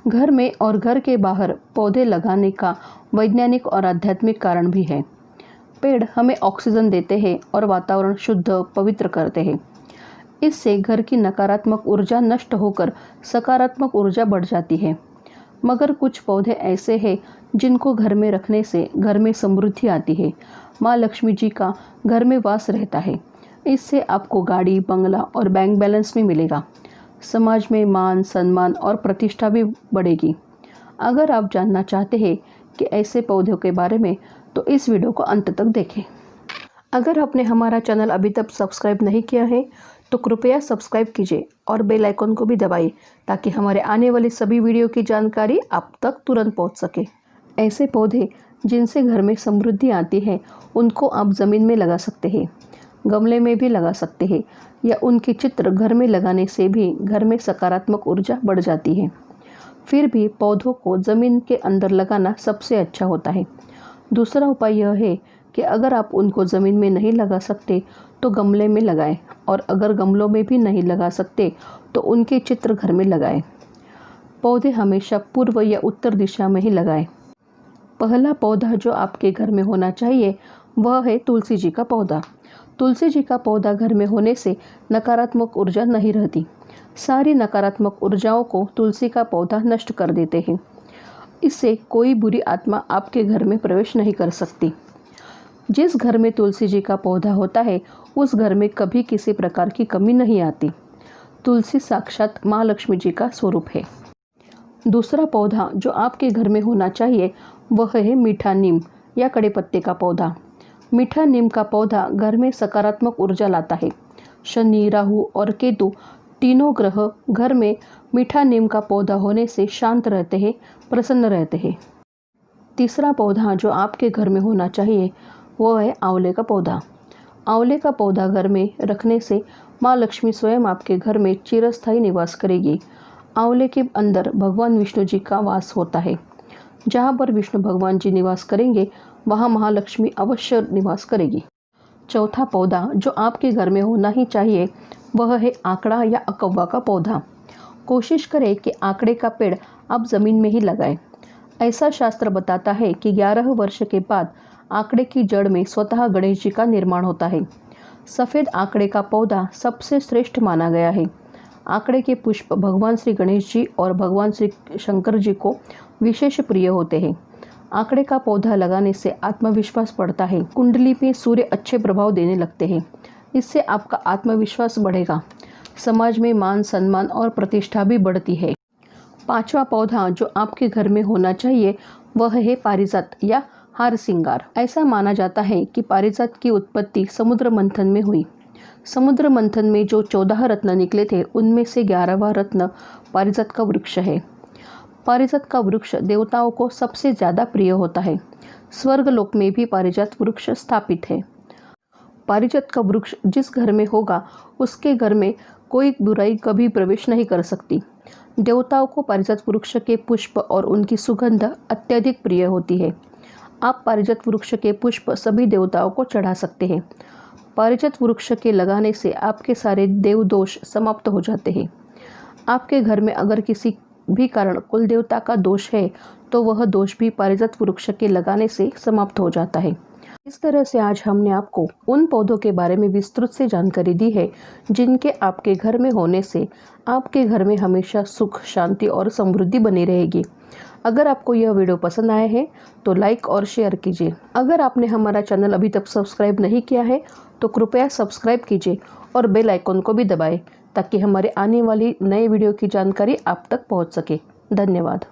घर में और घर के बाहर पौधे लगाने का वैज्ञानिक और आध्यात्मिक कारण भी है। पेड़ हमें ऑक्सीजन देते हैं और वातावरण शुद्ध पवित्र करते हैं। इससे घर की नकारात्मक ऊर्जा नष्ट होकर सकारात्मक ऊर्जा बढ़ जाती है। मगर कुछ पौधे ऐसे हैं जिनको घर में रखने से घर में समृद्धि आती है, माँ लक्ष्मी जी का घर में वास रहता है। इससे आपको गाड़ी, बंगला और बैंक बैलेंस भी मिलेगा। समाज में मान, सम्मान और प्रतिष्ठा भी बढ़ेगी। अगर आप जानना चाहते हैं कि ऐसे पौधों के बारे में, तो इस वीडियो को अंत तक देखें। अगर आपने हमारा चैनल अभी तक सब्सक्राइब नहीं किया है तो कृपया सब्सक्राइब कीजिए और बेल आइकन को भी दबाइए ताकि हमारे आने वाली सभी वीडियो की जानकारी आप तक तुरंत पहुंच सके। ऐसे पौधे जिनसे घर में समृद्धि आती है उनको आप ज़मीन में लगा सकते हैं, गमले में भी लगा सकते हैं या उनके चित्र घर में लगाने से भी घर में सकारात्मक ऊर्जा बढ़ जाती है। फिर भी पौधों को ज़मीन के अंदर लगाना सबसे अच्छा होता है। दूसरा उपाय यह है कि अगर आप उनको ज़मीन में नहीं लगा सकते तो गमले में लगाएं, और अगर गमलों में भी नहीं लगा सकते तो उनके चित्र घर में लगाएं। पौधे हमेशा पूर्व या उत्तर दिशा में ही लगाएं। पहला पौधा जो आपके घर में होना चाहिए वह है तुलसी जी का पौधा। तुलसी जी का पौधा घर में होने से नकारात्मक ऊर्जा नहीं रहती। सारी नकारात्मक ऊर्जाओं को तुलसी का पौधा नष्ट कर देते हैं। इससे कोई बुरी आत्मा आपके घर में प्रवेश नहीं कर सकती। जिस घर में तुलसी जी का पौधा होता है उस घर में कभी किसी प्रकार की कमी नहीं आती। तुलसी साक्षात माँ लक्ष्मी जी का स्वरूप है। दूसरा पौधा जो आपके घर में होना चाहिए वह है मीठा नीम या कड़े पत्ते का पौधा। मीठा नीम का पौधा घर में सकारात्मक ऊर्जा लाता है। शनि, राहु और केतु तीनों ग्रह घर में मीठा नीम का पौधा होने से शांत रहते हैं, प्रसन्न रहते हैं। तीसरा पौधा जो आपके घर में होना चाहिए वह है आंवले का पौधा। आंवले का पौधा घर में रखने से माँ लक्ष्मी स्वयं आपके घर में चिरस्थायी निवास करेगी। आंवले के अंदर भगवान विष्णु जी का वास होता है। जहाँ पर विष्णु भगवान जी निवास करेंगे वहाँ महालक्ष्मी अवश्य निवास करेगी। चौथा पौधा जो आपके घर में होना ही चाहिए वह है आंकड़ा या अकव्वा का पौधा। कोशिश करें कि आंकड़े का पेड़ आप ज़मीन में ही लगाएं। ऐसा शास्त्र बताता है कि 11 वर्ष के बाद आंकड़े की जड़ में स्वतः गणेश जी का निर्माण होता है। सफ़ेद आंकड़े का पौधा सबसे श्रेष्ठ माना गया है। आंकड़े के पुष्प भगवान श्री गणेश जी और भगवान श्री शंकर जी को विशेष प्रिय होते हैं। आंकड़े का पौधा लगाने से आत्मविश्वास बढ़ता है। कुंडली में सूर्य अच्छे प्रभाव देने लगते हैं। इससे आपका आत्मविश्वास बढ़ेगा। समाज में मान, सम्मान और प्रतिष्ठा भी बढ़ती है। पांचवा पौधा जो आपके घर में होना चाहिए वह है पारिजात या हार सिंगार। ऐसा माना जाता है कि पारिजात की उत्पत्ति समुद्र मंथन में हुई। समुद्र मंथन में जो 14 रत्न निकले थे उनमें से 11वां रत्न पारिजात का वृक्ष है। पारिजात का वृक्ष देवताओं को सबसे ज़्यादा प्रिय होता है। स्वर्गलोक में भी पारिजात वृक्ष स्थापित है। पारिजात का वृक्ष जिस घर में होगा उसके घर में कोई बुराई कभी प्रवेश नहीं कर सकती। देवताओं को पारिजात वृक्ष के पुष्प और उनकी सुगंध अत्यधिक प्रिय होती है। आप पारिजात वृक्ष के पुष्प सभी देवताओं को चढ़ा सकते हैं। पारिजात वृक्ष के लगाने से आपके सारे देव दोष समाप्त हो जाते हैं। आपके घर में अगर किसी भी कारण कुल देवता का दोष है तो वह दोष भी पारिजात वृक्ष के लगाने से समाप्त हो जाता है। इस तरह से आज हमने आपको उन पौधों के बारे में विस्तृत से जानकारी दी है जिनके आपके घर में होने से आपके घर में हमेशा सुख, शांति और समृद्धि बनी रहेगी। अगर आपको यह वीडियो पसंद आया है तो लाइक और शेयर कीजिए। अगर आपने हमारा चैनल अभी तक सब्सक्राइब नहीं किया है तो कृपया सब्सक्राइब कीजिए और बेल आइकन को भी दबाएं ताकि हमारे आने वाली नए वीडियो की जानकारी आप तक पहुंच सके। धन्यवाद।